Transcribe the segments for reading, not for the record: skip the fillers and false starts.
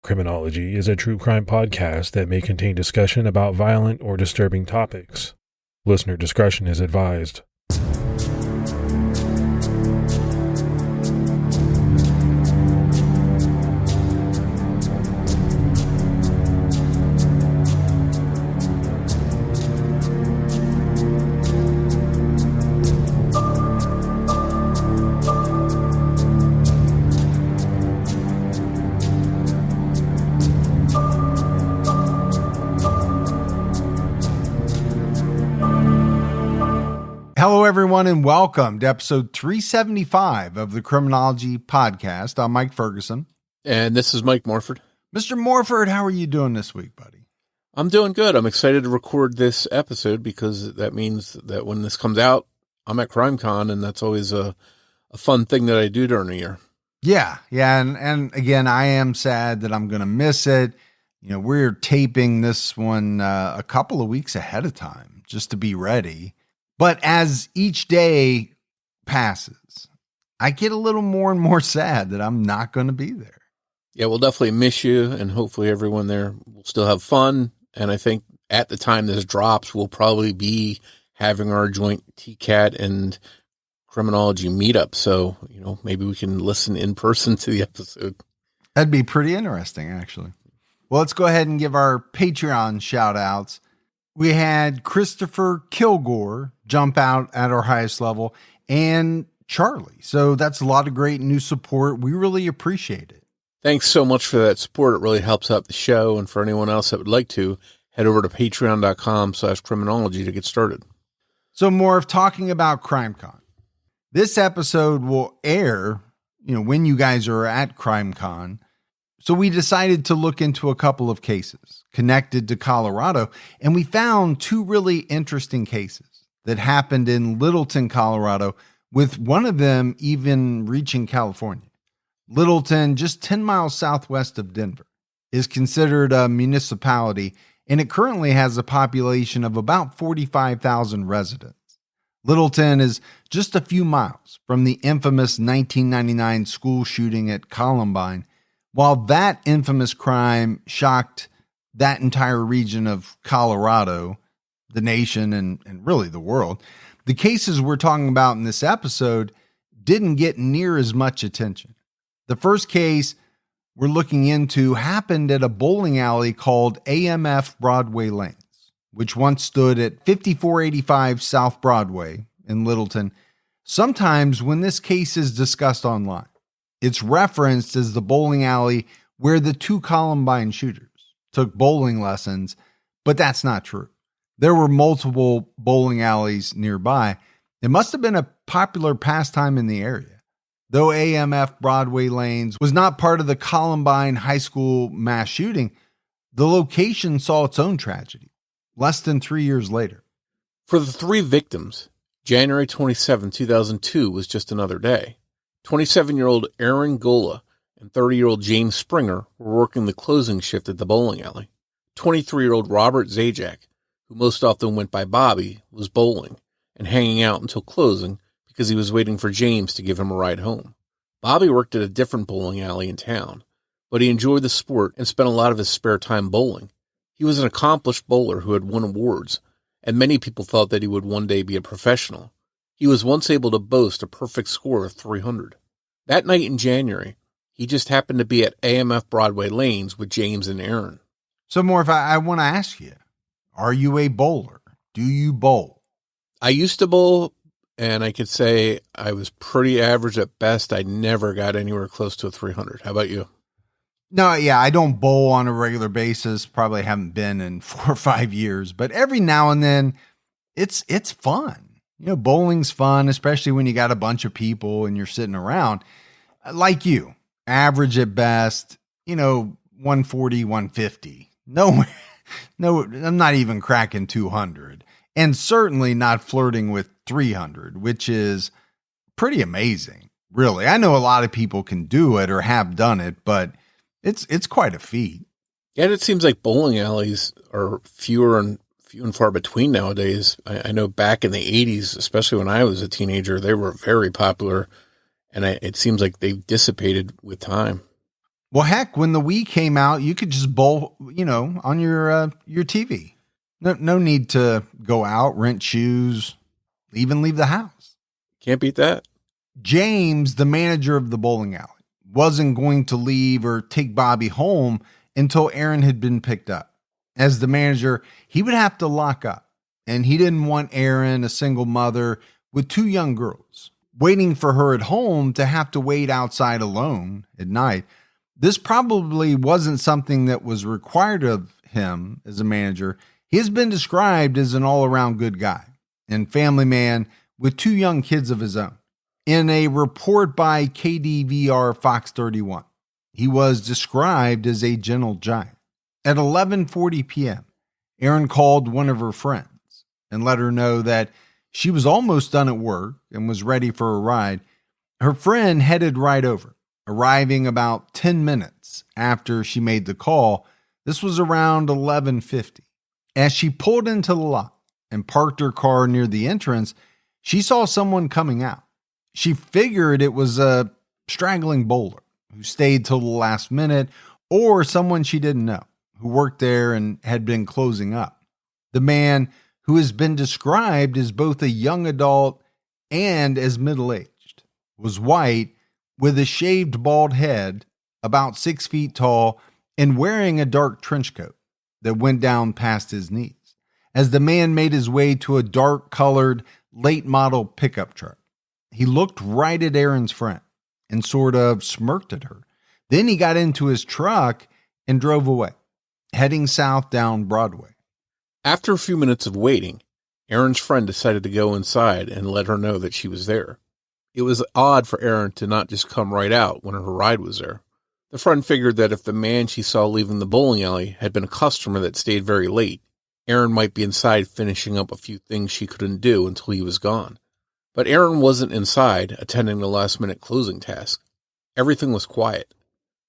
Criminology is a true crime podcast that may contain discussion about violent or disturbing topics. Listener discretion is advised. Hello, everyone, and welcome to episode 375 of the Criminology podcast. I'm Mike Ferguson. And this is Mike Morford. Mr. Morford, how are you doing this week, buddy? I'm doing good. I'm excited to record this episode because that means that when this comes out, I'm at CrimeCon, and that's always a fun thing that I do during the year. Yeah. And again, I am sad that I'm going to miss it. You know, we're taping this one a couple of weeks ahead of time just to be ready. But as each day passes, I get a little more and more sad that I'm not going to be there. Yeah, we'll definitely miss you, and hopefully everyone there will still have fun. And I think at the time this drops, we'll probably be having our joint TCAT and Criminology meetup. So, you know, maybe we can listen in person to the episode. That'd be pretty interesting, actually. Well, let's go ahead and give our Patreon shout outs. We had Christopher Kilgore jump out at our highest level and Charlie. So that's a lot of great new support. We really appreciate it. Thanks so much for that support. It really helps out the show. And for anyone else that would like to, head over to patreon.com/criminology to get started. So more of talking about CrimeCon. This episode will air, when you guys are at CrimeCon. So we decided to look into a couple of cases connected to Colorado, and we found two really interesting cases that happened in Littleton, Colorado, with one of them even reaching California. Littleton, just 10 miles southwest of Denver, is considered a municipality, and it currently has a population of about 45,000 residents. Littleton is just a few miles from the infamous 1999 school shooting at Columbine. While that infamous crime shocked that entire region of Colorado, the nation, and really the world, the cases we're talking about in this episode didn't get near as much attention. The first case we're looking into happened at a bowling alley called AMF Broadway Lanes, which once stood at 5485 South Broadway in Littleton. Sometimes when this case is discussed online, it's referenced as the bowling alley where the two Columbine shooters took bowling lessons, but that's not true. There were multiple bowling alleys nearby. It must have been a popular pastime in the area. Though AMF Broadway Lanes was not part of the Columbine High School mass shooting, the location saw its own tragedy less than 3 years later. For the three victims, January 27, 2002 was just another day. 27-year-old Aaron Gola and 30-year-old James Springer were working the closing shift at the bowling alley. 23-year-old Robert Zajac, who most often went by Bobby, was bowling and hanging out until closing because he was waiting for James to give him a ride home. Bobby worked at a different bowling alley in town, but he enjoyed the sport and spent a lot of his spare time bowling. He was an accomplished bowler who had won awards, and many people thought that he would one day be a professional. He was once able to boast a perfect score of 300. That night in January, he just happened to be at AMF Broadway Lanes with James and Aaron. So, Morf, I want to ask you, are you a bowler? Do you bowl? I used to bowl, and I could say I was pretty average at best. I never got anywhere close to a 300. How about you? No, yeah, I don't bowl on a regular basis. Probably haven't been in 4 or 5 years, but every now and then it's fun. Bowling's fun, especially when you got a bunch of people and you're sitting around. Like you, average at best, 140, 150. No, I'm not even cracking 200. And certainly not flirting with 300, which is pretty amazing, really. I know a lot of people can do it or have done it, but it's quite a feat. Yeah, and it seems like bowling alleys are few and far between nowadays. I know back in the 80s, especially when I was a teenager, they were very popular, and it seems like they've dissipated with time. Well, heck, when the Wii came out, you could just bowl, on your TV. No need to go out, rent shoes, even leave the house. Can't beat that. James, the manager of the bowling alley, wasn't going to leave or take Bobby home until Aaron had been picked up. As the manager, he would have to lock up, and he didn't want Aaron, a single mother with 2 young girls, waiting for her at home to have to wait outside alone at night. This probably wasn't something that was required of him as a manager. He has been described as an all-around good guy and family man with 2 young kids of his own. In a report by KDVR Fox 31, he was described as a gentle giant. At 11:40 p.m., Aaron called one of her friends and let her know that she was almost done at work and was ready for a ride. Her friend headed right over, arriving about 10 minutes after she made the call. This was around 11:50. As she pulled into the lot and parked her car near the entrance, she saw someone coming out. She figured it was a straggling bowler who stayed till the last minute, or someone she didn't know who worked there and had been closing up. The man, who has been described as both a young adult and as middle-aged, was white with a shaved bald head, about 6 feet tall, and wearing a dark trench coat that went down past his knees. As the man made his way to a dark-colored, late-model pickup truck, he looked right at Aaron's friend and sort of smirked at her. Then he got into his truck and drove away, heading south down Broadway. After a few minutes of waiting, Aaron's friend decided to go inside and let her know that she was there. It was odd for Aaron to not just come right out when her ride was there. The friend figured that if the man she saw leaving the bowling alley had been a customer that stayed very late, Aaron might be inside finishing up a few things she couldn't do until he was gone. But Aaron wasn't inside attending the last-minute closing task. Everything was quiet.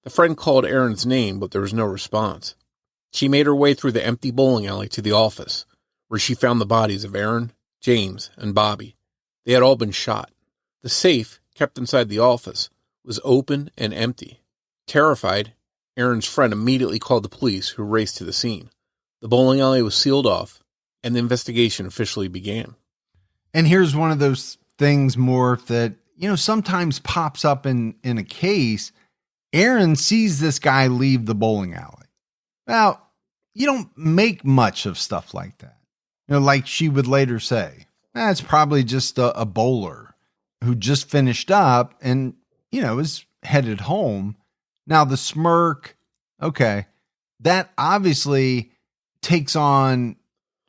The friend called Aaron's name, but there was no response. She made her way through the empty bowling alley to the office, where she found the bodies of Aaron, James, and Bobby. They had all been shot. The safe, kept inside the office, was open and empty. Terrified, Aaron's friend immediately called the police, who raced to the scene. The bowling alley was sealed off, and the investigation officially began. And here's one of those things, Morf, that, sometimes pops up in a case. Aaron sees this guy leave the bowling alley. Well, you don't make much of stuff like that. Like she would later say, it's probably just a bowler who just finished up and, is headed home. Now the smirk, okay, that obviously takes on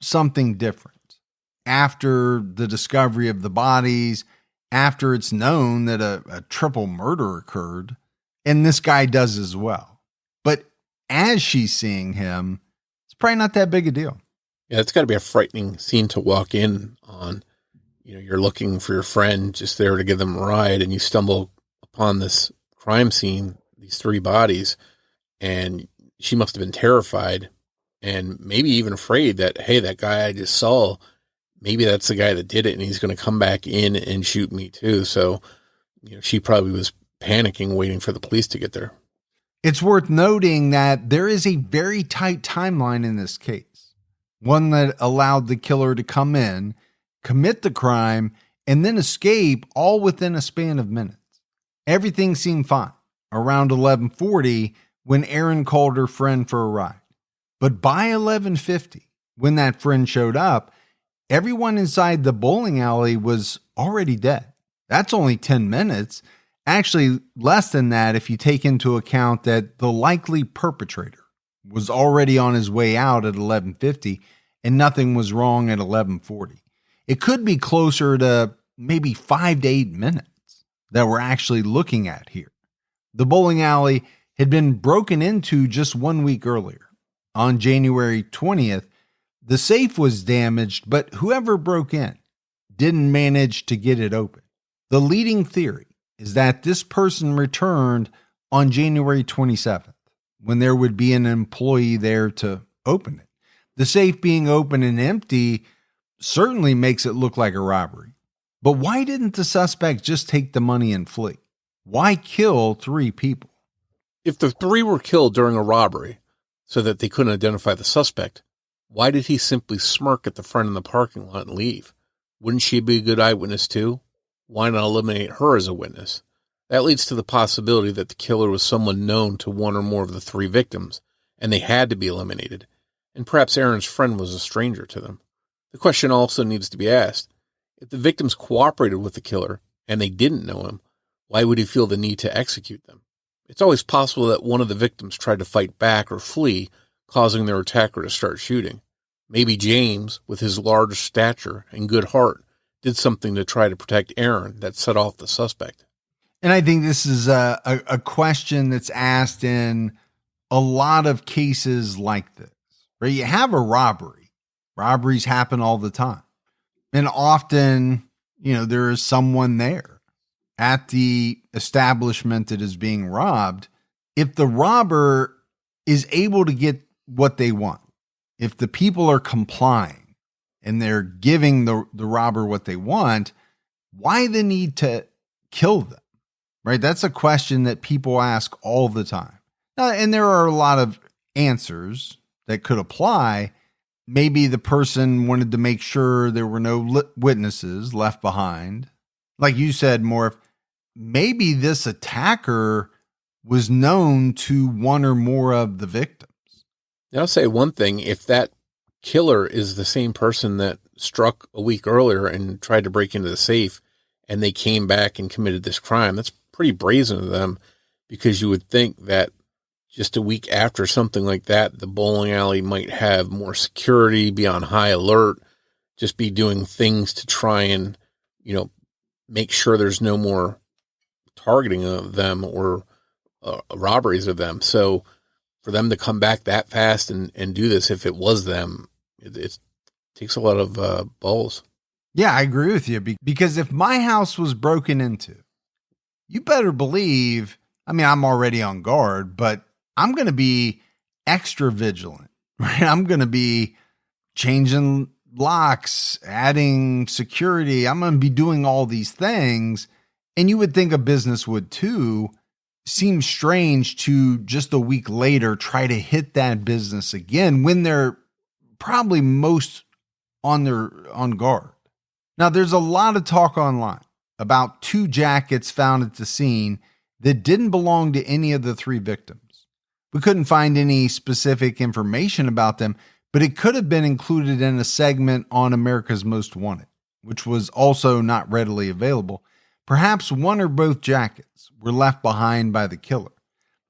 something different. After the discovery of the bodies, after it's known that a triple murder occurred, and this guy does as well. But as she's seeing him, it's probably not that big a deal. Yeah, it's got to be a frightening scene to walk in on. You're looking for your friend just there to give them a ride, and you stumble upon this crime scene, these 3 bodies, and she must have been terrified and maybe even afraid that, hey, that guy I just saw, maybe that's the guy that did it, and he's going to come back in and shoot me too. So, she probably was panicking, waiting for the police to get there. It's worth noting that there is a very tight timeline in this case, one that allowed the killer to come in, commit the crime, and then escape all within a span of minutes. Everything seemed fine around 11:40 when Aaron called her friend for a ride. But by 11:50, when that friend showed up, everyone inside the bowling alley was already dead. That's only 10 minutes. Actually, less than that if you take into account that the likely perpetrator was already on his way out at 11:50 and nothing was wrong at 11:40. It could be closer to maybe 5 to 8 minutes that we're actually looking at here. The bowling alley had been broken into just 1 week earlier. On January 20th, the safe was damaged, but whoever broke in didn't manage to get it open. The leading theory is that this person returned on January 27th, when there would be an employee there to open it. The safe being open and empty certainly makes it look like a robbery. But why didn't the suspect just take the money and flee? Why kill 3 people? If the three were killed during a robbery so that they couldn't identify the suspect, why did he simply smirk at the friend in the parking lot and leave? Wouldn't she be a good eyewitness too? Why not eliminate her as a witness? That leads to the possibility that the killer was someone known to one or more of the three victims, and they had to be eliminated, and perhaps Aaron's friend was a stranger to them. The question also needs to be asked, if the victims cooperated with the killer and they didn't know him, why would he feel the need to execute them? It's always possible that one of the victims tried to fight back or flee, causing their attacker to start shooting. Maybe James, with his large stature and good heart, did something to try to protect Aaron that set off the suspect. And I think this is a question that's asked in a lot of cases like this, where you have a robbery. Robberies happen all the time. And often, there is someone there at the establishment that is being robbed. If the robber is able to get what they want, if the people are complying and they're giving the robber what they want, why the need to kill them? Right? That's a question that people ask all the time. And there are a lot of answers that could apply. Maybe the person wanted to make sure there were no witnesses left behind. Like you said, Morf, maybe this attacker was known to one or more of the victims. I'll say one thing. If that killer is the same person that struck a week earlier and tried to break into the safe, and they came back and committed this crime, that's pretty brazen of them, because you would think that just a week after something like that, the bowling alley might have more security, be on high alert, just be doing things to try and, make sure there's no more targeting of them or robberies of them. So for them to come back that fast and do this, if it was them, it takes a lot of balls. Yeah, I agree with you, because if my house was broken into, you better believe, I'm already on guard, but I'm going to be extra vigilant, right? I'm going to be changing locks, adding security. I'm going to be doing all these things. And you would think a business would too. Seems strange to just a week later try to hit that business again when they're probably most on guard. Now, there's a lot of talk online about 2 jackets found at the scene that didn't belong to any of the 3 victims. We couldn't find any specific information about them, but it could have been included in a segment on America's Most Wanted, which was also not readily available. Perhaps one or both jackets were left behind by the killer.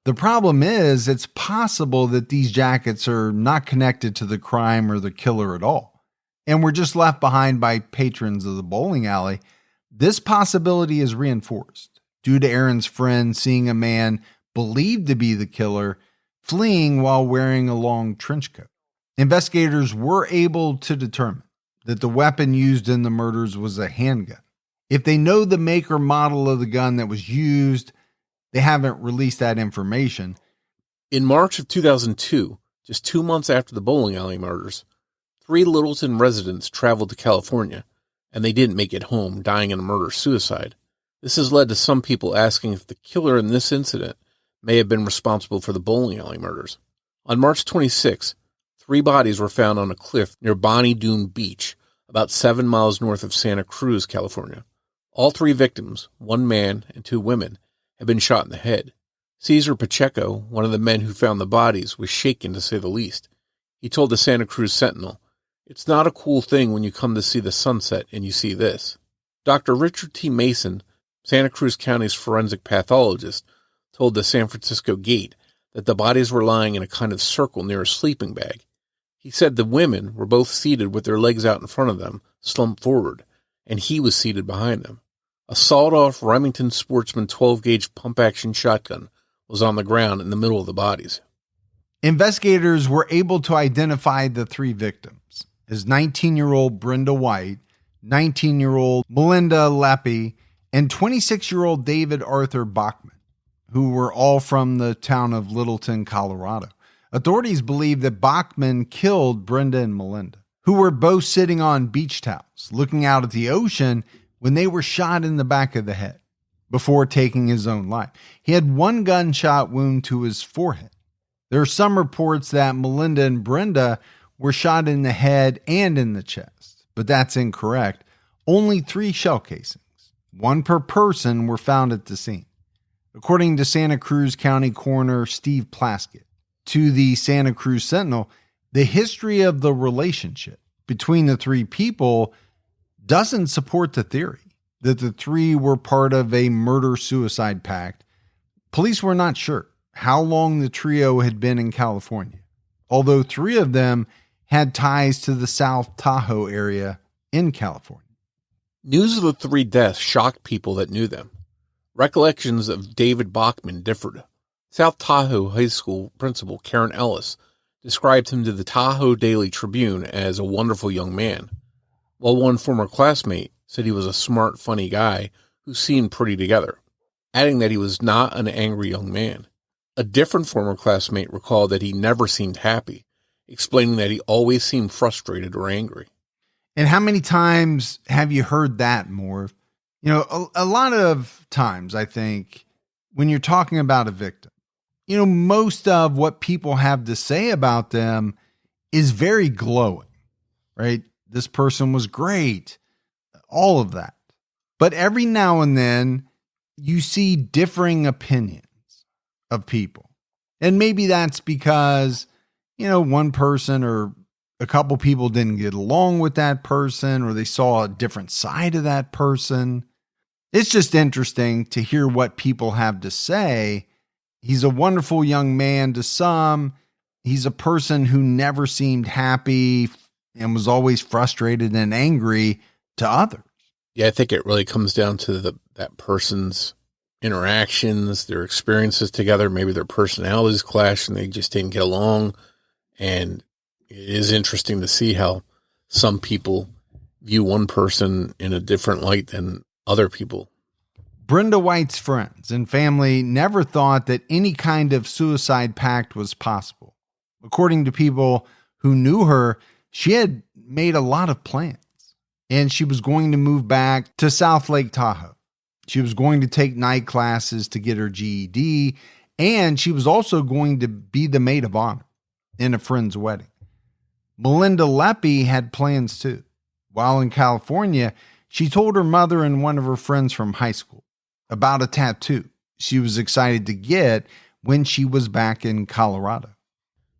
The problem is, it's possible that these jackets are not connected to the crime or the killer at all, and were just left behind by patrons of the bowling alley. This possibility is reinforced due to Aaron's friend seeing a man believed to be the killer fleeing while wearing a long trench coat. Investigators were able to determine that the weapon used in the murders was a handgun. If they know the make or model of the gun that was used, they haven't released that information. In March of 2002, just 2 months after the bowling alley murders, 3 Littleton residents traveled to California, and they didn't make it home, dying in a murder-suicide. This has led to some people asking if the killer in this incident may have been responsible for the bowling alley murders. On March 26, 3 bodies were found on a cliff near Bonnie Doon Beach, about 7 miles north of Santa Cruz, California. All 3 victims, 1 man and 2 women, had been shot in the head. Cesar Pacheco, one of the men who found the bodies, was shaken to say the least. He told the Santa Cruz Sentinel, "It's not a cool thing when you come to see the sunset and you see this." Dr. Richard T. Mason, Santa Cruz County's forensic pathologist, told the San Francisco Gate that the bodies were lying in a kind of circle near a sleeping bag. He said the women were both seated with their legs out in front of them, slumped forward, and he was seated behind them. A sawed-off Remington Sportsman 12-gauge pump-action shotgun was on the ground in the middle of the bodies. Investigators were able to identify the 3 victims as 19-year-old Brenda White, 19-year-old Melinda Leppi, and 26-year-old David Arthur Bachman, who were all from the town of Littleton, Colorado. Authorities believe that Bachman killed Brenda and Melinda, who were both sitting on beach towels, looking out at the ocean when they were shot in the back of the head. before taking his own life. He had one gunshot wound to his forehead. There are some reports that Melinda and Brenda were shot in the head and in the chest, but that's incorrect. Only 3 shell casings, 1 per person, were found at the scene. According to Santa Cruz County Coroner Steve Plaskett, to the Santa Cruz Sentinel, the history of the relationship between the 3 people doesn't support the theory that the 3 were part of a murder-suicide pact. Police were not sure how long the trio had been in California, although 3 of them had ties to the South Tahoe area in California. News of the 3 deaths shocked people that knew them. Recollections of David Bachman differed. South Tahoe High School principal Karen Ellis described him to the Tahoe Daily Tribune as a wonderful young man, while one former classmate said he was a smart, funny guy who seemed pretty together, adding that he was not an angry young man. A different former classmate recalled that he never seemed happy, explaining that he always seemed frustrated or angry. And how many times have you heard that, Morf? You know, a lot of times, I think, when you're talking about a victim, you know, most of what people have to say about them is very glowing, right? This person was great, all of that. But every now and then, you see differing opinions of people. And maybe that's because, you know, one person or a couple people didn't get along with that person, or they saw a different side of that person. It's just interesting to hear what people have to say. He's a wonderful young man to some. He's a person who never seemed happy and was always frustrated and angry to others. Yeah, I think it really comes down to that person's interactions, their experiences together. Maybe their personalities clash and they just didn't get along. And it is interesting to see how some people view one person in a different light than other people. Brenda White's friends and family never thought that any kind of suicide pact was possible. According to people who knew her, she had made a lot of plans, and she was going to move back to South Lake Tahoe. She was going to take night classes to get her GED, and she was also going to be the maid of honor in a friend's wedding. Melinda Leppy had plans too. While in California, she told her mother and one of her friends from high school about a tattoo she was excited to get when she was back in Colorado.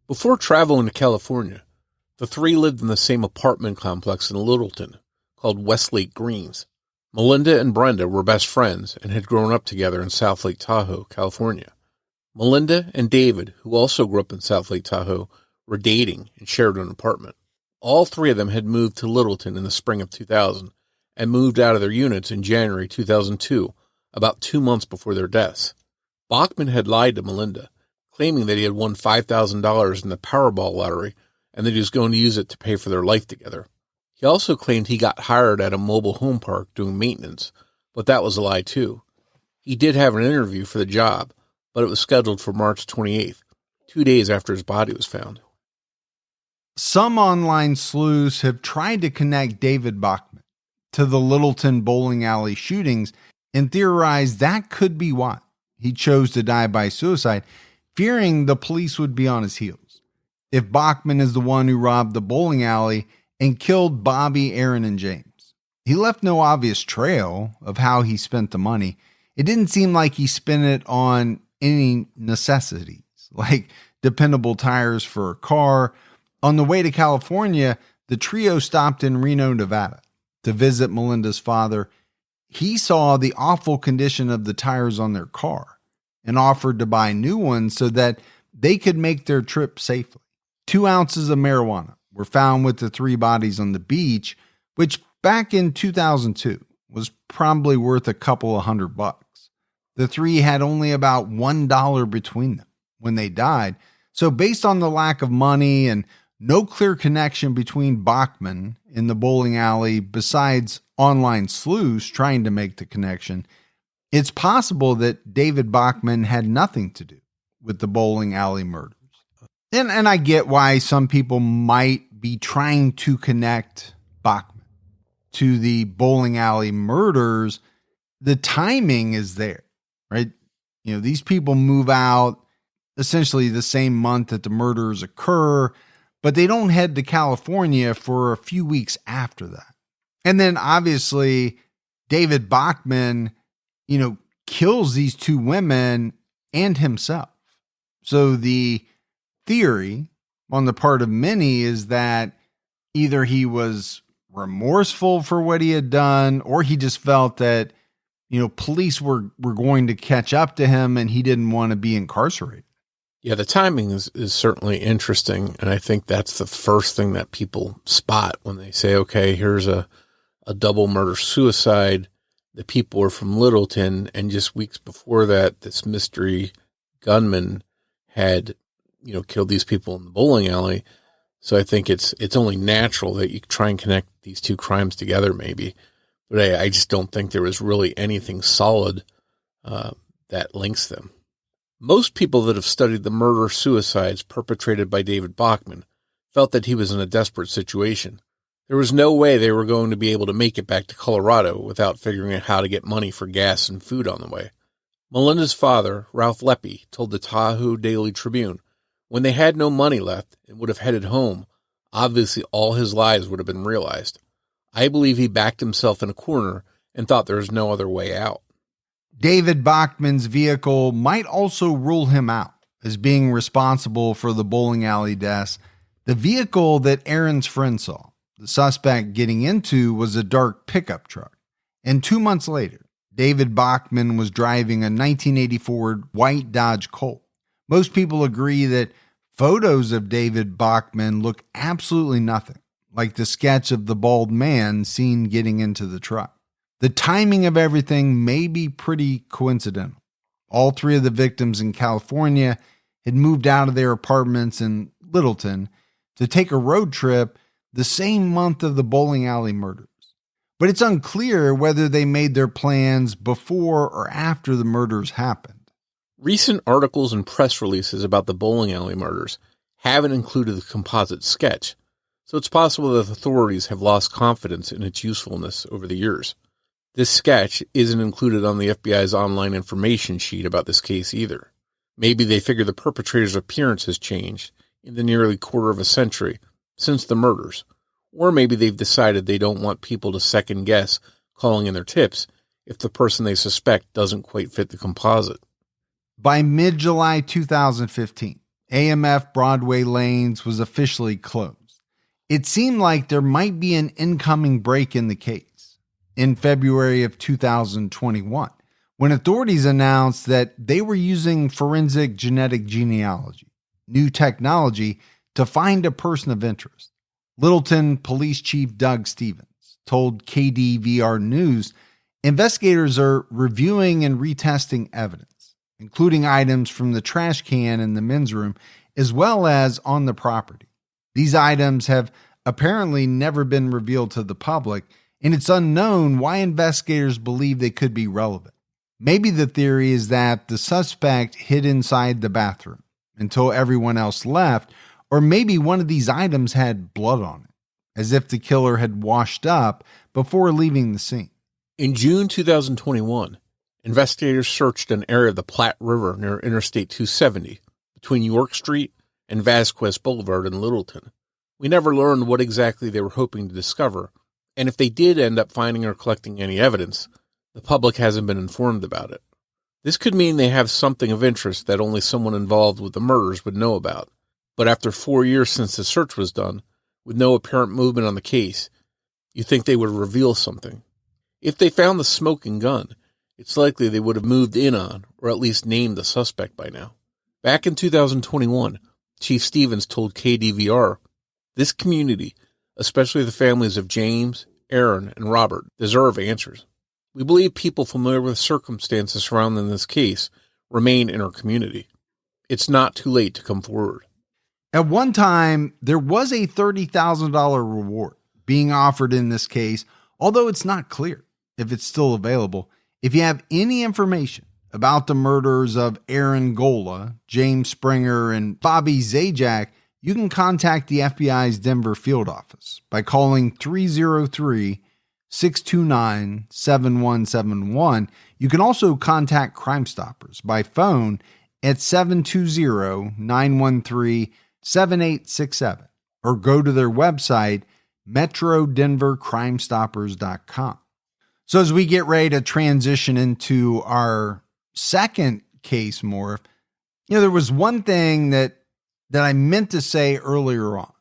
Before traveling to California, the 3 lived in the same apartment complex in Littleton called Westlake Greens. Melinda and Brenda were best friends and had grown up together in South Lake Tahoe, California. Melinda and David, who also grew up in South Lake Tahoe, were dating and shared an apartment. All 3 of them had moved to Littleton in the spring of 2000 and moved out of their units in January 2002, about 2 months before their deaths. Bachman had lied to Melinda, claiming that he had won $5,000 in the Powerball lottery and that he was going to use it to pay for their life together. He also claimed he got hired at a mobile home park doing maintenance, but that was a lie too. He did have an interview for the job, but it was scheduled for March 28th, 2 days after his body was found. Some online sleuths have tried to connect David Bachman to the Littleton bowling alley shootings and theorized that could be why he chose to die by suicide, fearing the police would be on his heels. If Bachman is the one who robbed the bowling alley and killed Bobby, Aaron, and James, he left no obvious trail of how he spent the money. It didn't seem like he spent it on any necessities, like dependable tires for a car. On the way to California, the trio stopped in Reno, Nevada to visit Melinda's father. He saw the awful condition of the tires on their car and offered to buy new ones so that they could make their trip safely. 2 ounces of marijuana were found with the 3 bodies on the beach, which back in 2002 was probably worth a couple of $100. The 3 had only about $1 between them when they died. So based on the lack of money and no clear connection between Bachman and the bowling alley besides online sleuths trying to make the connection, it's possible that David Bachman had nothing to do with the bowling alley murders. And I get why some people might be trying to connect Bachman to the bowling alley murders. the timing is there, right? These people move out essentially the same month that the murders occur, but they don't head to California for a few weeks after that. And then obviously David Bachman, kills these two women and himself. So the theory on the part of many is that either he was remorseful for what he had done, or he just felt that, police were going to catch up to him and he didn't want to be incarcerated. Yeah, the timing is certainly interesting. And I think that's the first thing that people spot when they say, okay, here's a double murder suicide. The people are from Littleton, and just weeks before that, this mystery gunman had, killed these people in the bowling alley. So I think it's only natural that you try and connect these two crimes together, maybe. But I just don't think there was really anything solid that links them. Most people that have studied the murder-suicides perpetrated by David Bachman felt that he was in a desperate situation. There was no way they were going to be able to make it back to Colorado without figuring out how to get money for gas and food on the way. Melinda's father, Ralph Leppi, told the Tahoe Daily Tribune, when they had no money left and would have headed home, obviously all his lies would have been realized. I believe he backed himself in a corner and thought there was no other way out. David Bachman's vehicle might also rule him out as being responsible for the bowling alley deaths. The vehicle that Aaron's friend saw the suspect getting into was a dark pickup truck. And 2 months later, David Bachman was driving a 1984 white Dodge Colt. Most people agree that photos of David Bachman look absolutely nothing like the sketch of the bald man seen getting into the truck. The timing of everything may be pretty coincidental. All three of the victims in California had moved out of their apartments in Littleton to take a road trip the same month of the bowling alley murders. But it's unclear whether they made their plans before or after the murders happened. Recent articles and press releases about the bowling alley murders haven't included the composite sketch, so it's possible that authorities have lost confidence in its usefulness over the years. This sketch isn't included on the FBI's online information sheet about this case either. Maybe they figure the perpetrator's appearance has changed in the nearly quarter of a century since the murders, or maybe they've decided they don't want people to second guess calling in their tips if the person they suspect doesn't quite fit the composite. By mid-July 2015, AMF Broadway Lanes was officially closed. It seemed like there might be an incoming break in the case. In February of 2021, when authorities announced that they were using forensic genetic genealogy, new technology, to find a person of interest. Littleton Police Chief Doug Stevens told KDVR News investigators are reviewing and retesting evidence, including items from the trash can in the men's room, as well as on the property. These items have apparently never been revealed to the public, and it's unknown why investigators believe they could be relevant. Maybe the theory is that the suspect hid inside the bathroom until everyone else left, or maybe one of these items had blood on it, as if the killer had washed up before leaving the scene. In June 2021, investigators searched an area of the Platte River near Interstate 270 between York Street and Vasquez Boulevard in Littleton. We never learned what exactly they were hoping to discover, and if they did end up finding or collecting any evidence, the public hasn't been informed about it. This could mean they have something of interest that only someone involved with the murders would know about. But after 4 years since the search was done, with no apparent movement on the case, you think they would reveal something. If they found the smoking gun, it's likely they would have moved in on, or at least named the suspect by now. Back in 2021, Chief Stevens told KDVR, "This community, especially the families of James, Aaron, and Robert, deserve answers. We believe people familiar with the circumstances surrounding this case remain in our community. It's not too late to come forward." At one time, there was a $30,000 reward being offered in this case, although it's not clear if it's still available. If you have any information about the murders of Aaron Gola, James Springer, and Bobby Zajac, you can contact the FBI's Denver field office by calling 303 629-7171. You can also contact Crime Stoppers by phone at 720-913-7867 or go to their website, metrodenvercrimestoppers.com. So as we get ready to transition into our second case, Morf, there was one thing that I meant to say earlier on,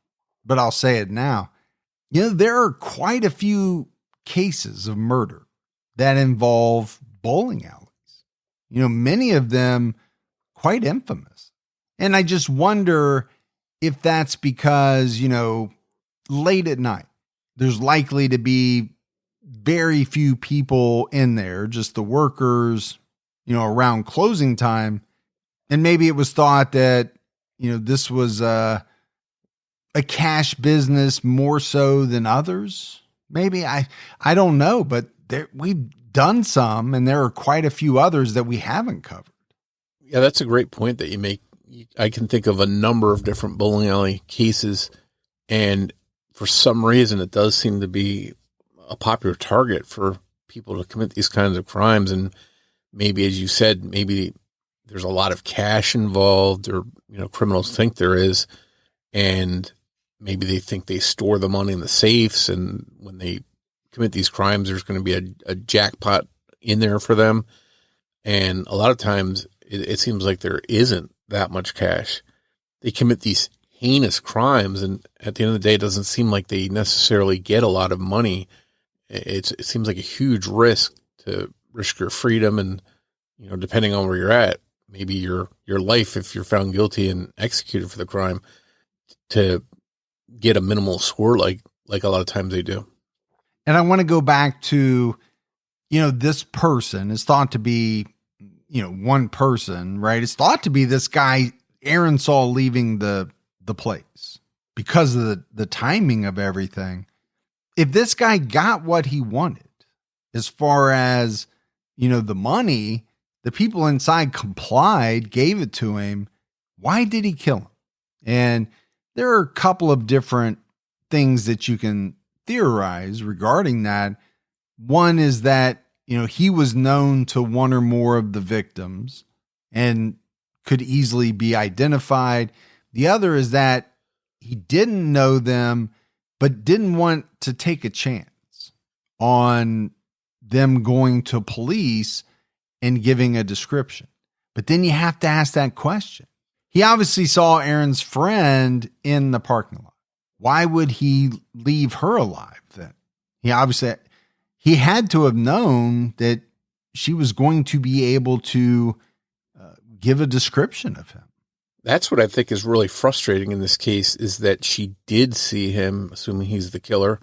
but I'll say it now. There are quite a few cases of murder that involve bowling alleys. Many of them quite infamous. And I just wonder if that's because, late at night, there's likely to be very few people in there, just the workers, around closing time. And maybe it was thought that, this was a cash business more so than others. Maybe I don't know, but we've done some, and there are quite a few others that we haven't covered. Yeah, that's a great point that you make. I can think of a number of different bowling alley cases, and for some reason, it does seem to be a popular target for people to commit these kinds of crimes. And maybe, as you said, maybe there's a lot of cash involved, or criminals think there is, and maybe they think they store the money in the safes, and when they commit these crimes, there's going to be a jackpot in there for them. And a lot of times it seems like there isn't that much cash. They commit these heinous crimes, and at the end of the day, it doesn't seem like they necessarily get a lot of money. It seems like a huge risk to risk your freedom, and depending on where you're at, maybe your life if you're found guilty and executed for the crime, to get a minimal score like a lot of times they do. And I want to go back to, this person is thought to be, one person, right? It's thought to be this guy Aaron saw leaving the place because of the timing of everything. If this guy got what he wanted, as far as, the money, the people inside complied, gave it to him, why did he kill him? And there are a couple of different things that you can theorize regarding that. One is that, he was known to one or more of the victims and could easily be identified. The other is that he didn't know them, but didn't want to take a chance on them going to police and giving a description. But then you have to ask that question. He obviously saw Aaron's friend in the parking lot. Why would he leave her alive then? He had to have known that she was going to be able to give a description of him. That's what I think is really frustrating in this case, is that she did see him, assuming he's the killer.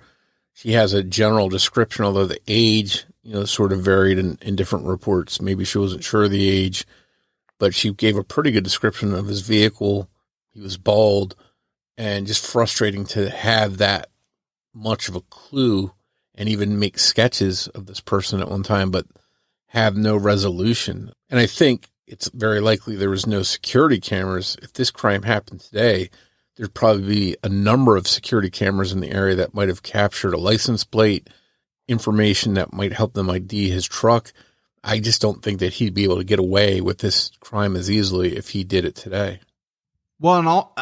She has a general description, although the age, sort of varied in different reports. Maybe she wasn't sure of the age, but she gave a pretty good description of his vehicle. He was bald, and just frustrating to have that much of a clue and even make sketches of this person at one time, but have no resolution. And I think it's very likely there was no security cameras. If this crime happened today, there'd probably be a number of security cameras in the area that might have captured a license plate, information that might help them ID his truck. I just don't think that he'd be able to get away with this crime as easily if he did it today. Well,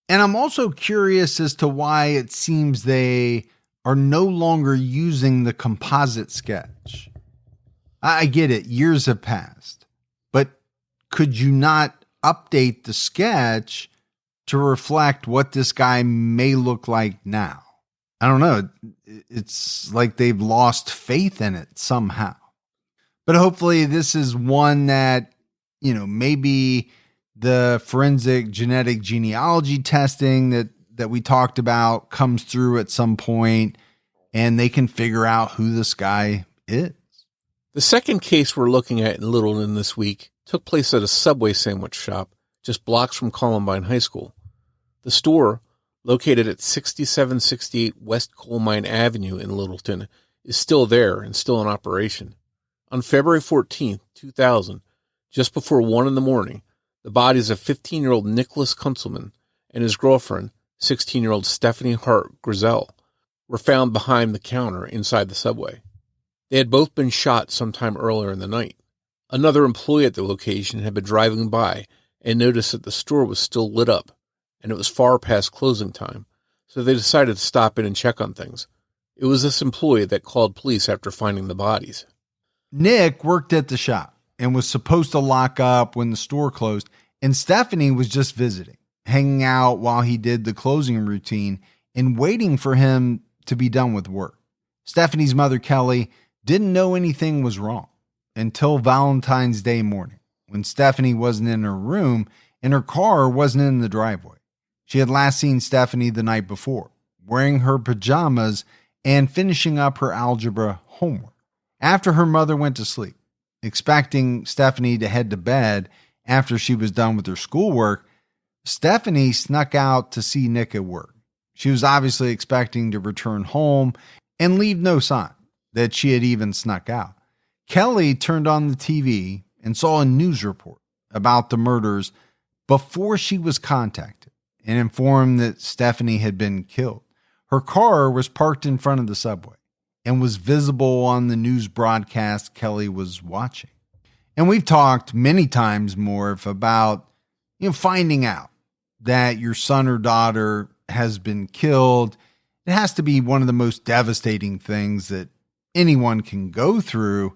and I'm also curious as to why it seems they are no longer using the composite sketch. I get it. Years have passed, but could you not update the sketch to reflect what this guy may look like now? I don't know. It's like they've lost faith in it somehow. But hopefully this is one that, maybe the forensic genetic genealogy testing that we talked about comes through at some point, and they can figure out who this guy is. The second case we're looking at in Littleton this week took place at a Subway sandwich shop just blocks from Columbine High School. The store, located at 6768 West Coal Mine Avenue in Littleton, is still there and still in operation. On February 14th, 2000, just before 1 a.m, the bodies of 15-year-old Nicholas Kunzelman and his girlfriend, 16-year-old Stephanie Hart Grizel, were found behind the counter inside the subway. They had both been shot sometime earlier in the night. Another employee at the location had been driving by and noticed that the store was still lit up, and it was far past closing time, so they decided to stop in and check on things. It was this employee that called police after finding the bodies. Nick worked at the shop and was supposed to lock up when the store closed, and Stephanie was just visiting, hanging out while he did the closing routine and waiting for him to be done with work. Stephanie's mother, Kelly, didn't know anything was wrong until Valentine's Day morning, when Stephanie wasn't in her room and her car wasn't in the driveway. She had last seen Stephanie the night before, wearing her pajamas and finishing up her algebra homework. After her mother went to sleep, expecting Stephanie to head to bed after she was done with her schoolwork, Stephanie snuck out to see Nick at work. She was obviously expecting to return home and leave no sign that she had even snuck out. Kelly turned on the TV and saw a news report about the murders before she was contacted and informed that Stephanie had been killed. Her car was parked in front of the subway and was visible on the news broadcast Kelly was watching. And we've talked many times, Morf, about finding out that your son or daughter has been killed. It has to be one of the most devastating things that anyone can go through.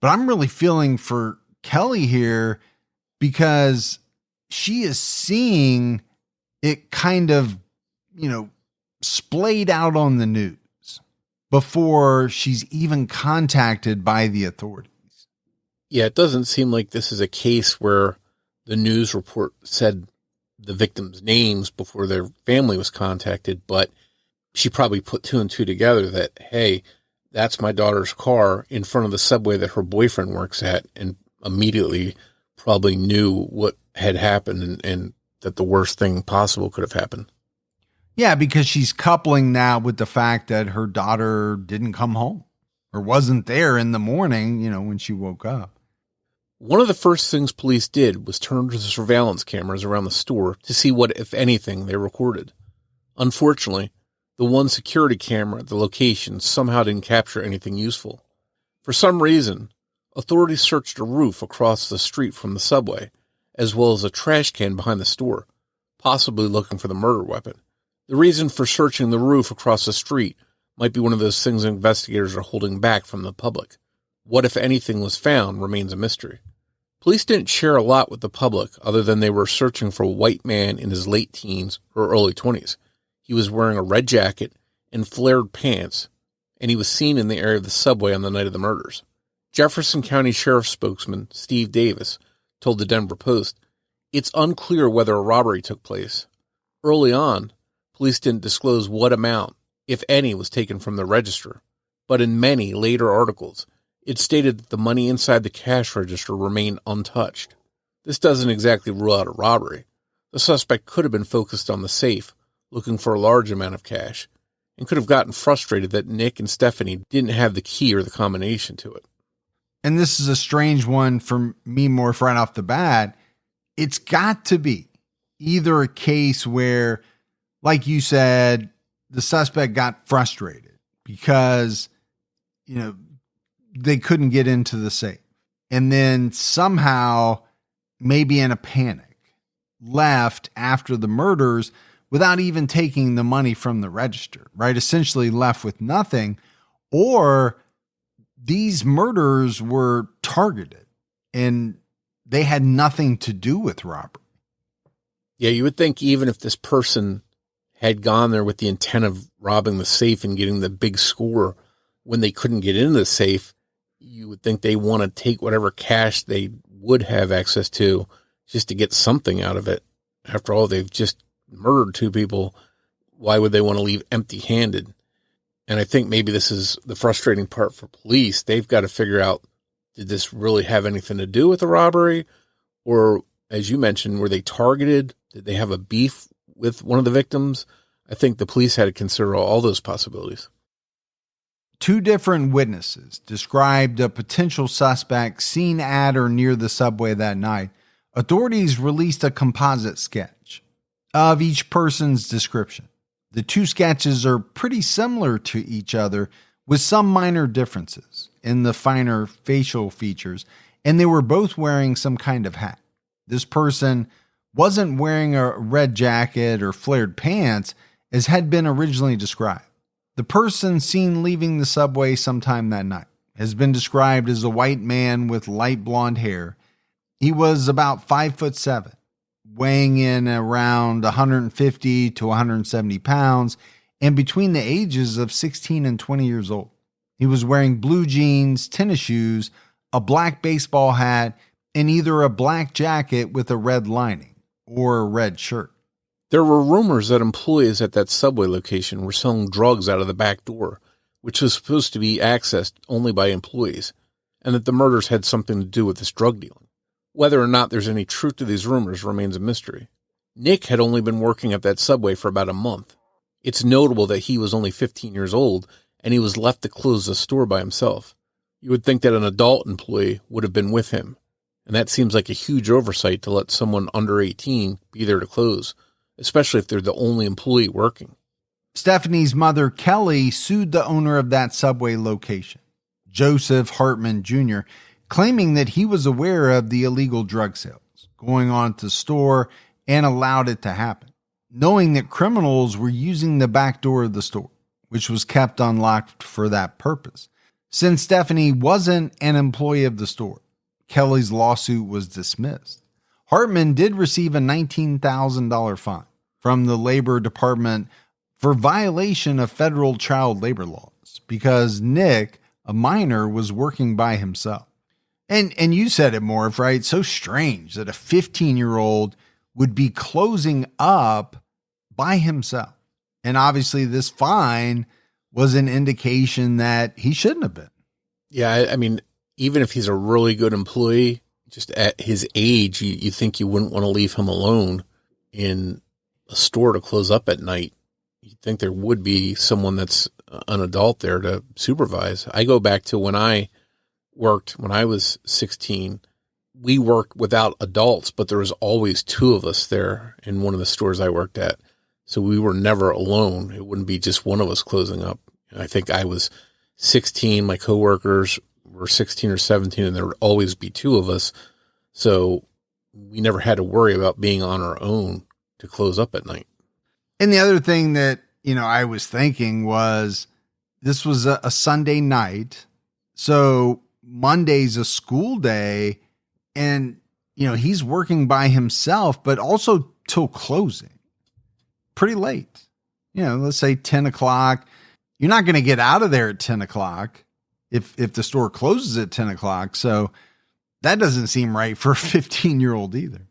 But I'm really feeling for Kelly here because she is seeing it kind of, splayed out on the news before she's even contacted by the authorities. Yeah, it doesn't seem like this is a case where the news report said the victims' names before their family was contacted, but she probably put two and two together that, hey, that's my daughter's car in front of the subway that her boyfriend works at, and immediately probably knew what had happened and that the worst thing possible could have happened. Yeah, because she's coupling that with the fact that her daughter didn't come home or wasn't there in the morning, when she woke up. One of the first things police did was turn to the surveillance cameras around the store to see what, if anything, they recorded. Unfortunately, the one security camera at the location somehow didn't capture anything useful. For some reason, authorities searched a roof across the street from the subway, as well as a trash can behind the store, possibly looking for the murder weapon. The reason for searching the roof across the street might be one of those things investigators are holding back from the public. What, if anything, was found remains a mystery. Police didn't share a lot with the public other than they were searching for a white man in his late teens or early 20s. He was wearing a red jacket and flared pants, and he was seen in the area of the subway on the night of the murders. Jefferson County Sheriff's spokesman, Steve Davis, told the Denver Post, "It's unclear whether a robbery took place. Early on, police didn't disclose what amount, if any, was taken from the register, but in many later articles, it stated that the money inside the cash register remained untouched. This doesn't exactly rule out a robbery. The suspect could have been focused on the safe, looking for a large amount of cash, and could have gotten frustrated that Nick and Stephanie didn't have the key or the combination to it." And this is a strange one for me, Morf, right off the bat. It's got to be either a case where, like you said, the suspect got frustrated because, they couldn't get into the safe. And then somehow, maybe in a panic, left after the murders without even taking the money from the register, right? Essentially left with nothing. Or these murders were targeted and they had nothing to do with robbery. Yeah, you would think even if this person had gone there with the intent of robbing the safe and getting the big score when they couldn't get into the safe, you would think they want to take whatever cash they would have access to just to get something out of it. After all, they've just murdered two people. Why would they want to leave empty-handed? And I think maybe this is the frustrating part for police. They've got to figure out, did this really have anything to do with the robbery? Or, as you mentioned, were they targeted? Did they have a beef with one of the victims? I think the police had to consider all those possibilities. Two different witnesses described a potential suspect seen at or near the subway that night. Authorities released a composite sketch of each person's description. The two sketches are pretty similar to each other with some minor differences in the finer facial features, and they were both wearing some kind of hat. This person wasn't wearing a red jacket or flared pants as had been originally described. The person seen leaving the subway sometime that night has been described as a white man with light blonde hair. He was about 5'7", weighing in around 150 to 170 pounds, and between the ages of 16 and 20 years old. He was wearing blue jeans, tennis shoes, a black baseball hat, and either a black jacket with a red lining or a red shirt. There were rumors that employees at that subway location were selling drugs out of the back door, which was supposed to be accessed only by employees, and that the murders had something to do with this drug dealing. Whether or not there's any truth to these rumors remains a mystery. Nick had only been working at that subway for about a month. It's notable that he was only 15 years old, and he was left to close the store by himself. You would think that an adult employee would have been with him, and that seems like a huge oversight to let someone under 18 be there to close, especially if they're the only employee working. Stephanie's mother, Kelly, sued the owner of that subway location, Joseph Hartman Jr., claiming that he was aware of the illegal drug sales going on at the store and allowed it to happen, knowing that criminals were using the back door of the store, which was kept unlocked for that purpose. Since Stephanie wasn't an employee of the store, Kelly's lawsuit was dismissed. Hartman did receive a $19,000 fine from the Labor Department for violation of federal child labor laws because Nick, a minor, was working by himself. And you said it, Morf, right? So strange that a 15-year-old would be closing up by himself. And obviously this fine was an indication that he shouldn't have been. Yeah, I mean, even if he's a really good employee, just at his age, you think you wouldn't want to leave him alone in a store to close up at night. You'd think there would be someone that's an adult there to supervise. I go back to when I worked, when I was 16, we worked without adults, but there was always two of us there in one of the stores I worked at. So we were never alone. It wouldn't be just one of us closing up. I think I was 16, my coworkers were 16 or 17, and there would always be two of us. So we never had to worry about being on our own to close up at night. And the other thing that, I was thinking was this was a Sunday night. So Monday's a school day, and, he's working by himself, but also till closing pretty late, let's say 10 o'clock. You're not going to get out of there at 10 o'clock if the store closes at 10 o'clock. So that doesn't seem right for a 15-year-old either.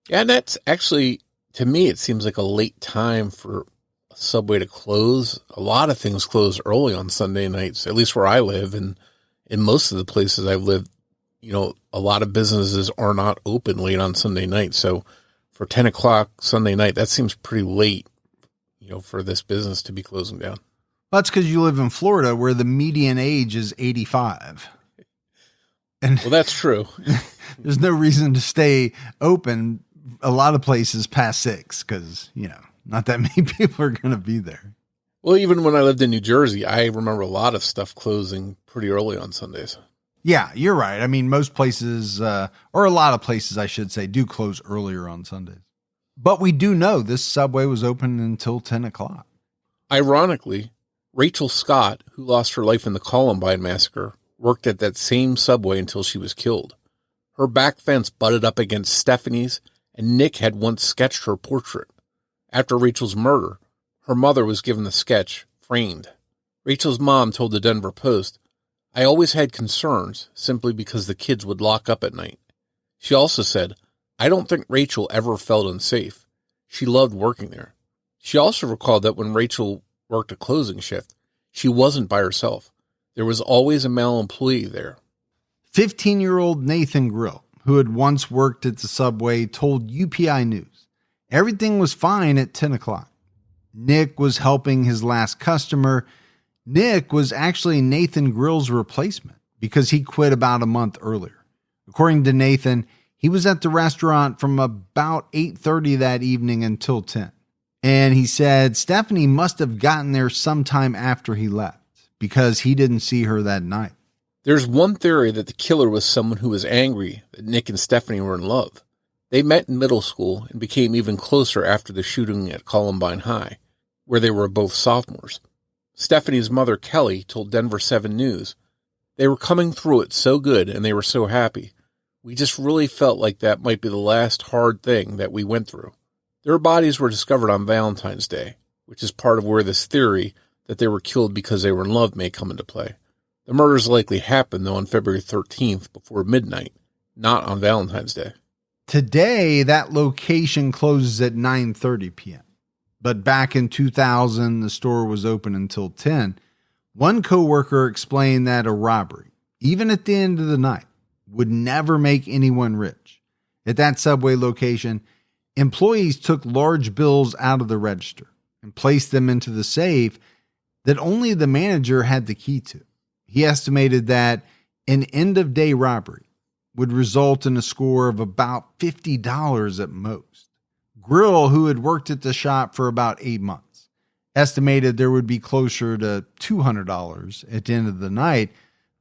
Yeah, that's actually, to me, it seems like a late time for a subway to close. A lot of things close early on Sunday nights, at least where I live. And in most of the places I've lived, a lot of businesses are not open late on Sunday night. So for 10 o'clock Sunday night, that seems pretty late, for this business to be closing down. That's because you live in Florida where the median age is 85. And well, that's true. There's no reason to stay open a lot of places past 6 because, not that many people are going to be there. Well, even when I lived in New Jersey, I remember a lot of stuff closing pretty early on Sundays. Yeah, you're right. I mean, most places, or a lot of places, I should say, do close earlier on Sundays. But we do know this subway was open until 10 o'clock. Ironically, Rachel Scott, who lost her life in the Columbine massacre, worked at that same subway until she was killed. Her back fence butted up against Stephanie's, and Nick had once sketched her portrait. After Rachel's murder, her mother was given the sketch framed. Rachel's mom told the Denver Post, "I always had concerns simply because the kids would lock up at night." She also said, "I don't think Rachel ever felt unsafe. She loved working there." She also recalled that when Rachel worked a closing shift, she wasn't by herself. There was always a male employee there. 15-year-old Nathan Grill, who had once worked at the subway, told UPI News everything was fine at 10 o'clock. Nick was helping his last customer. Nick was actually Nathan Grill's replacement because he quit about a month earlier. According to Nathan, he was at the restaurant from about 8:30 that evening until 10. And he said Stephanie must have gotten there sometime after he left because he didn't see her that night. There's one theory that the killer was someone who was angry that Nick and Stephanie were in love. They met in middle school and became even closer after the shooting at Columbine High, where they were both sophomores. Stephanie's mother, Kelly, told Denver 7 News, "They were coming through it so good and they were so happy. We just really felt like that might be the last hard thing that we went through." Their bodies were discovered on Valentine's Day, which is part of where this theory that they were killed because they were in love may come into play. The murders likely happened, though, on February 13th before midnight, not on Valentine's Day. Today, that location closes at 9:30 p.m. But back in 2000, the store was open until 10. One coworker explained that a robbery, even at the end of the night, would never make anyone rich. At that Subway location, employees took large bills out of the register and placed them into the safe that only the manager had the key to. He estimated that an end-of-day robbery would result in a score of about $50 at most. Grill, who had worked at the shop for about 8 months, estimated there would be closer to $200 at the end of the night,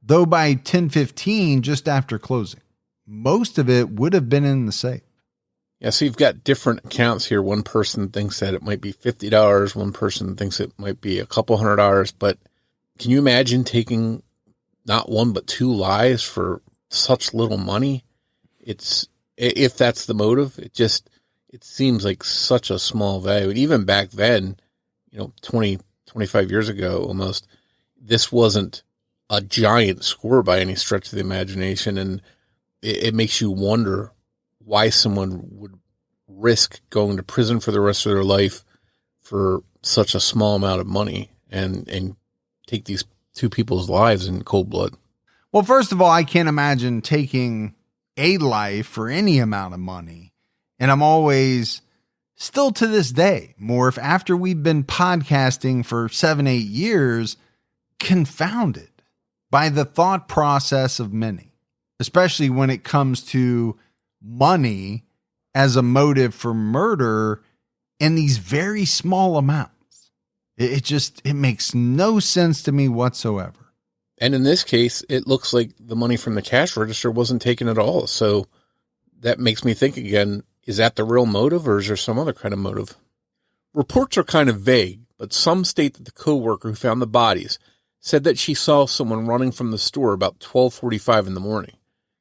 though by 10:15, just after closing, most of it would have been in the safe. Yeah, so you've got different accounts here. One person thinks that it might be $50. One person thinks it might be a couple $100. But can you imagine taking not one but 2 lives for such little money? If that's the motive, it seems like such a small value. And even back then, 20, 25 years ago almost, this wasn't a giant score by any stretch of the imagination. And it makes you wonder why someone would risk going to prison for the rest of their life for such a small amount of money and take these 2 people's lives in cold blood. Well, first of all, I can't imagine taking a life for any amount of money. And I'm always, still to this day, Morf, after we've been podcasting for 7-8 years, confounded by the thought process of many, especially when it comes to money as a motive for murder in these very small amounts. It makes no sense to me whatsoever. And in this case, it looks like the money from the cash register wasn't taken at all. So that makes me think again, is that the real motive or is there some other kind of motive? Reports are kind of vague, but some state that the coworker who found the bodies said that she saw someone running from the store about 12:45 in the morning.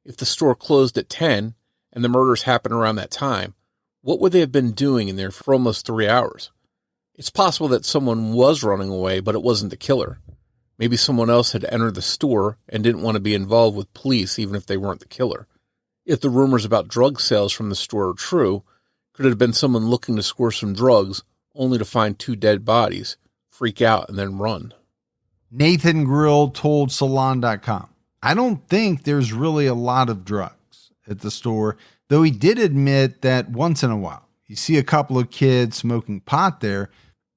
If the store closed at 10 and the murders happened around that time, what would they have been doing in there for almost 3 hours? It's possible that someone was running away, but it wasn't the killer. Maybe someone else had entered the store and didn't want to be involved with police, even if they weren't the killer. If the rumors about drug sales from the store are true, could it have been someone looking to score some drugs only to find 2 dead bodies, freak out, and then run? Nathan Grill told Salon.com, "I don't think there's really a lot of drugs at the store, though he did admit that once in a while you see a couple of kids smoking pot there."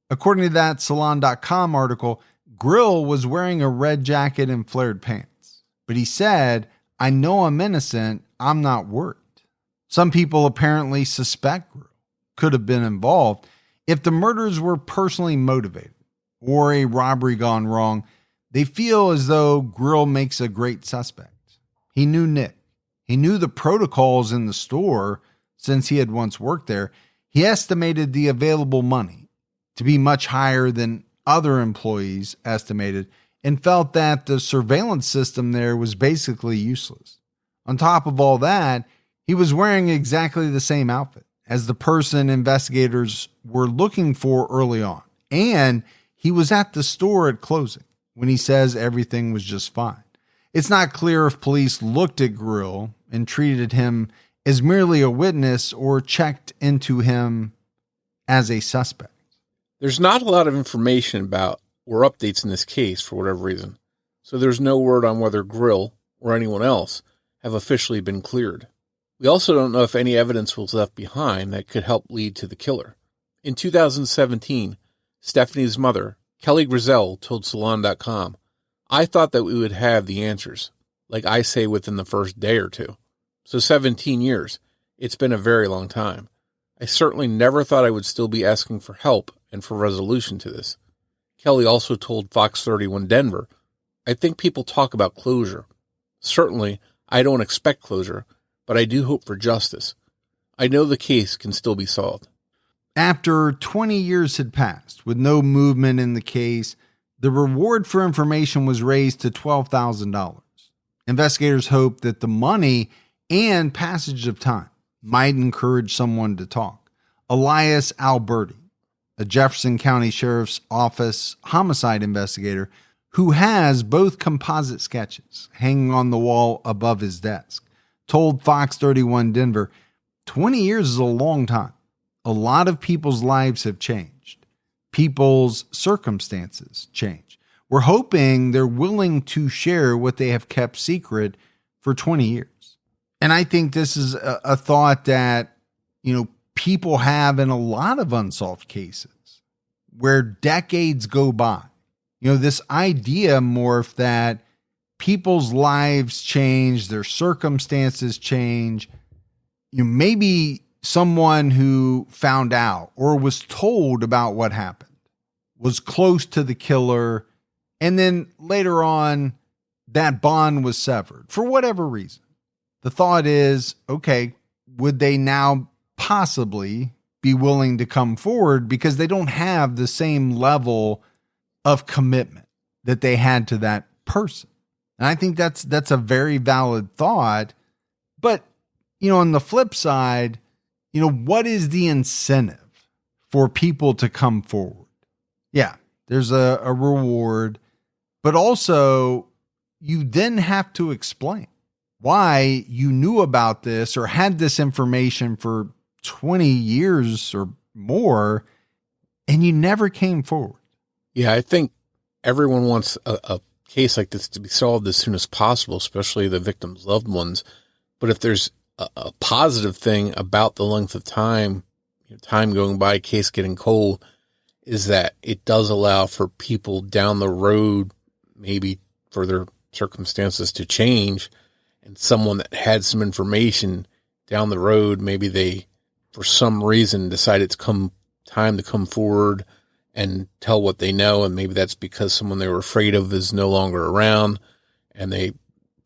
According to that Salon.com article, Grill was wearing a red jacket and flared pants, but he said, "I know I'm innocent. I'm not worried." Some people apparently suspect Grill could have been involved. If the murders were personally motivated or a robbery gone wrong, they feel as though Grill makes a great suspect. He knew Nick. He knew the protocols in the store since he had once worked there. He estimated the available money to be much higher than other employees estimated and felt that the surveillance system there was basically useless. On top of all that, he was wearing exactly the same outfit as the person investigators were looking for early on. And he was at the store at closing when he says everything was just fine. It's not clear if police looked at Grill and treated him as merely a witness or checked into him as a suspect. There's not a lot of information about or updates in this case for whatever reason, so there's no word on whether Grill or anyone else have officially been cleared. We also don't know if any evidence was left behind that could help lead to the killer. In 2017, Stephanie's mother, Kelly Grizzell, told Salon.com, "I thought that we would have the answers, like I say within the first day or two." So 17 years. It's been a very long time. I certainly never thought I would still be asking for help and for resolution to this. Kelly also told Fox 31 Denver, I think people talk about closure. Certainly, I don't expect closure, but I do hope for justice. I know the case can still be solved. After 20 years had passed with no movement in the case, the reward for information was raised to $12,000. Investigators hoped that the money and passage of time might encourage someone to talk. Elias Alberti, a Jefferson County Sheriff's Office homicide investigator who has both composite sketches hanging on the wall above his desk, told Fox 31 Denver, 20 years is a long time. A lot of people's lives have changed. People's circumstances change. We're hoping they're willing to share what they have kept secret for 20 years. And I think this is a thought that, people have in a lot of unsolved cases where decades go by. This idea, Morf, that people's lives change, their circumstances change. Maybe someone who found out or was told about what happened was close to the killer, and then later on that bond was severed for whatever reason. The thought is, okay, would they now possibly be willing to come forward because they don't have the same level of commitment that they had to that person? And I think that's a very valid thought. But, on the flip side, what is the incentive for people to come forward? Yeah, there's a reward, but also you then have to explain why you knew about this or had this information for 20 years or more and you never came forward. Yeah, I think everyone wants a case like this to be solved as soon as possible, especially the victim's loved ones. But if there's a positive thing about the length of time, time going by, case getting cold, is that it does allow for people down the road, maybe for their circumstances to change, and someone that had some information down the road, maybe they, for some reason, decide it's time to come forward and tell what they know. And maybe that's because someone they were afraid of is no longer around and they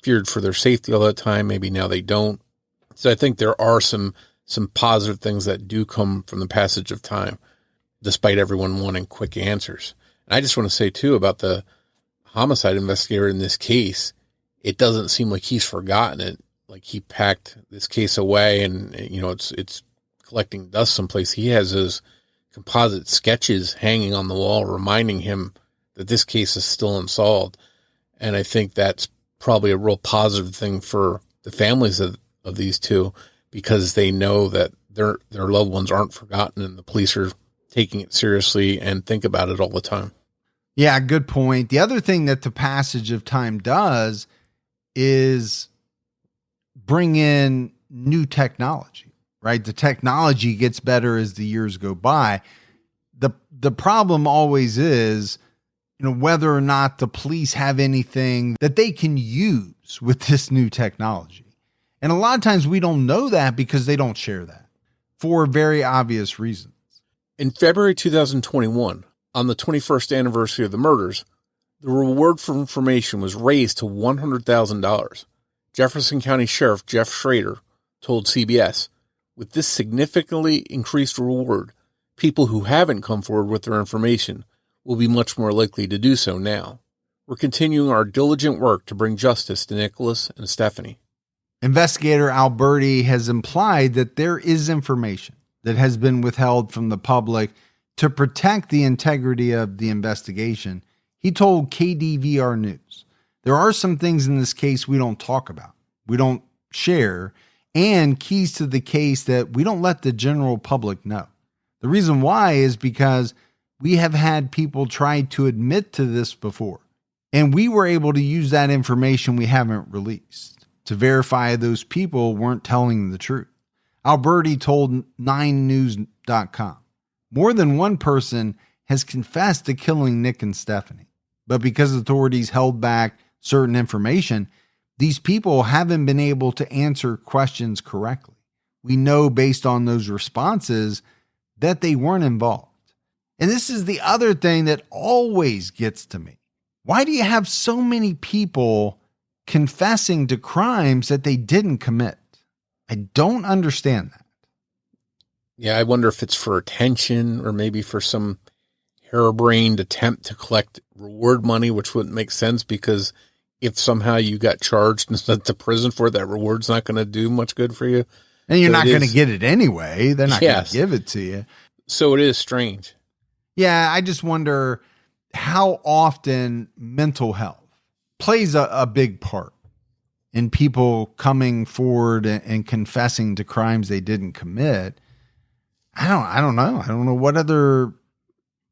feared for their safety all that time. Maybe now they don't. So I think there are some positive things that do come from the passage of time, despite everyone wanting quick answers. And I just want to say too about the homicide investigator in this case, it doesn't seem like he's forgotten it. Like he packed this case away and, it's collecting dust someplace. He has those composite sketches hanging on the wall, reminding him that this case is still unsolved. And I think that's probably a real positive thing for the families of these two, because they know that their loved ones aren't forgotten and the police are taking it seriously and think about it all the time. Yeah, good point. The other thing that the passage of time does is bring in new technology, right? The technology gets better as the years go by. The problem always is, whether or not the police have anything that they can use with this new technology. And a lot of times we don't know that because they don't share that for very obvious reasons. In February 2021, on the 21st anniversary of the murders, the reward for information was raised to $100,000. Jefferson County Sheriff Jeff Schrader told CBS, with this significantly increased reward, people who haven't come forward with their information will be much more likely to do so now. We're continuing our diligent work to bring justice to Nicholas and Stephanie. Investigator Alberti has implied that there is information that has been withheld from the public to protect the integrity of the investigation. He told KDVR News, there are some things in this case we don't talk about, we don't share, and keys to the case that we don't let the general public know. The reason why is because we have had people try to admit to this before, and we were able to use that information we haven't released to verify those people weren't telling the truth. Alberti told 9news.com, more than one person has confessed to killing Nick and Stephanie, but because authorities held back certain information, these people haven't been able to answer questions correctly. we know based on those responses that they weren't involved. And this is the other thing that always gets to me. Why do you have so many people confessing to crimes that they didn't commit? I don't understand that. Yeah, I wonder if it's for attention or maybe for some harebrained attempt to collect reward money, which wouldn't make sense because if somehow you got charged and sent to prison for it, that reward's not going to do much good for you. And you're not going to get it anyway. They're not going to give it to you. So it is strange. Yeah, I just wonder how often mental health plays a big part in people coming forward and confessing to crimes they didn't commit. I don't know. I don't know what other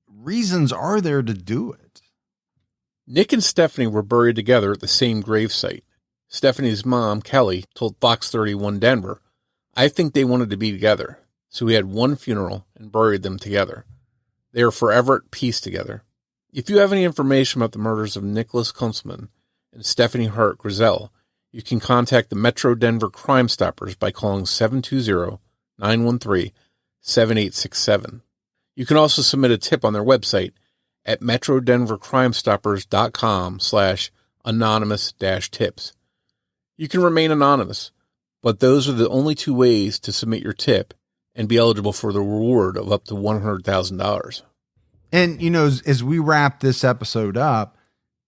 reasons are there to do it. Nick and Stephanie were buried together at the same gravesite. Stephanie's mom, Kelly, told Fox 31 Denver, "I think they wanted to be together, so we had one funeral and buried them together. They are forever at peace together. If you have any information about the murders of Nicholas Kunzelman and Stephanie Hart Grizel, you can contact the Metro Denver Crime Stoppers by calling 720-913-7867. You can also submit a tip on their website at metrodenvercrimestoppers.com/anonymous-tips. You can remain anonymous, but those are the only two ways to submit your tip and be eligible for the reward of up to $100,000. And, as we wrap this episode up,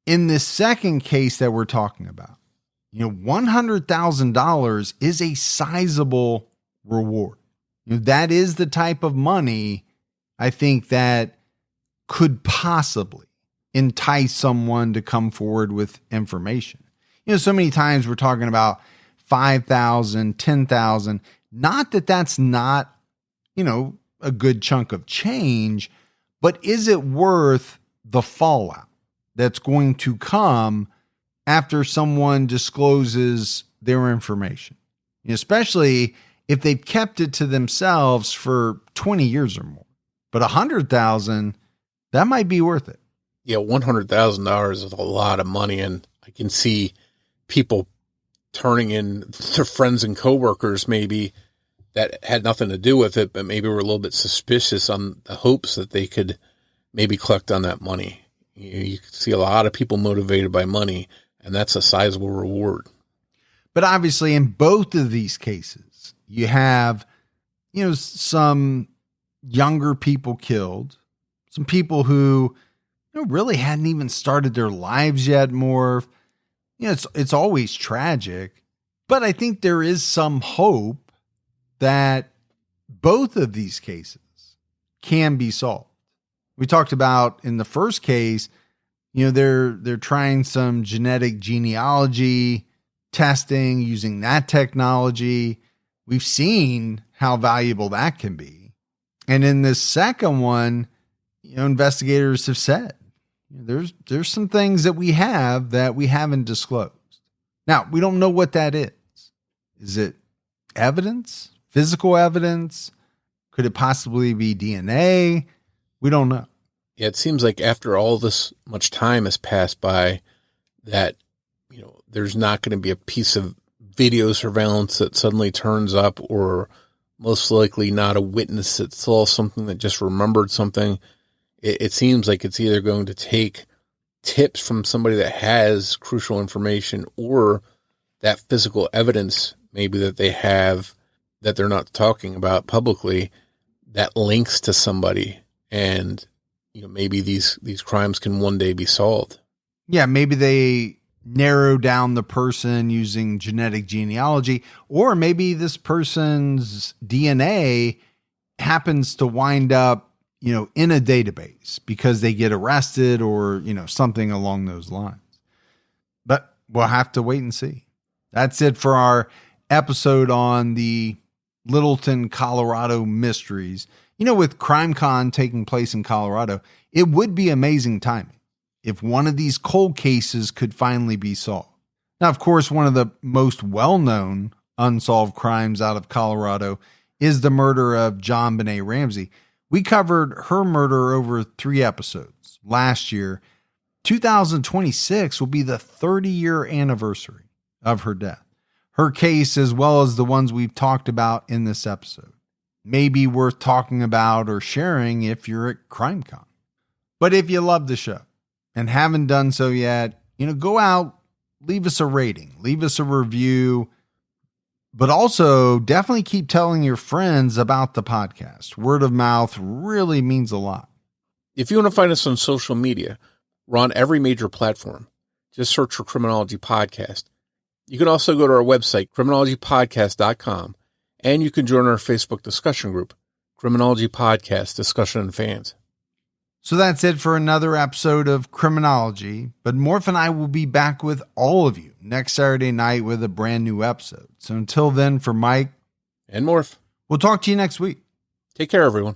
in this second case that we're talking about, $100,000 is a sizable reward. That is the type of money I think that could possibly entice someone to come forward with information. So many times we're talking about 5,000, 10,000. Not that that's not, a good chunk of change, but is it worth the fallout that's going to come after someone discloses their information? Especially if they've kept it to themselves for 20 years or more. But 100,000, that might be worth it. Yeah, $100,000 is a lot of money, and I can see people turning in their friends and coworkers maybe that had nothing to do with it, but maybe were a little bit suspicious on the hopes that they could maybe collect on that money. You can see a lot of people motivated by money, and that's a sizable reward. But obviously in both of these cases, you have, some younger people killed, some people who really hadn't even started their lives yet more. It's always tragic, but I think there is some hope that both of these cases can be solved. We talked about in the first case, they're trying some genetic genealogy testing using that technology. We've seen how valuable that can be. And in this second one, investigators have said there's some things that we haven't disclosed. Now, we don't know what that is. Is it evidence? Physical evidence? Could it possibly be DNA? We don't know. Yeah, it seems like after all this much time has passed by that, there's not going to be a piece of video surveillance that suddenly turns up, or most likely not a witness that saw something that just remembered something. It seems like it's either going to take tips from somebody that has crucial information or that physical evidence maybe that they have that they're not talking about publicly that links to somebody, and maybe these crimes can one day be solved. Yeah, maybe they narrow down the person using genetic genealogy, or maybe this person's DNA happens to wind up in a database because they get arrested or something along those lines. But we'll have to wait and see. That's it for our episode on the Littleton, Colorado mysteries. With CrimeCon taking place in Colorado, it would be amazing timing if one of these cold cases could finally be solved. Now, of course, one of the most well-known unsolved crimes out of Colorado is the murder of John Benet Ramsey. We covered her murder over 3 episodes last year. 2026 will be the 30-year anniversary of her death. her case as well as the ones we've talked about in this episode. May be worth talking about or sharing if you're at CrimeCon. But if you love the show and haven't done so yet, go out, leave us a rating, leave us a review, but also definitely keep telling your friends about the podcast. Word of mouth really means a lot. If you want to find us on social media, we're on every major platform. Just search for Criminology Podcast. You can also go to our website, criminologypodcast.com, and you can join our Facebook discussion group, Criminology Podcast Discussion and Fans. So that's it for another episode of Criminology, but Morf and I will be back with all of you next Saturday night with a brand new episode. So until then, for Mike and Morf, we'll talk to you next week. Take care, everyone.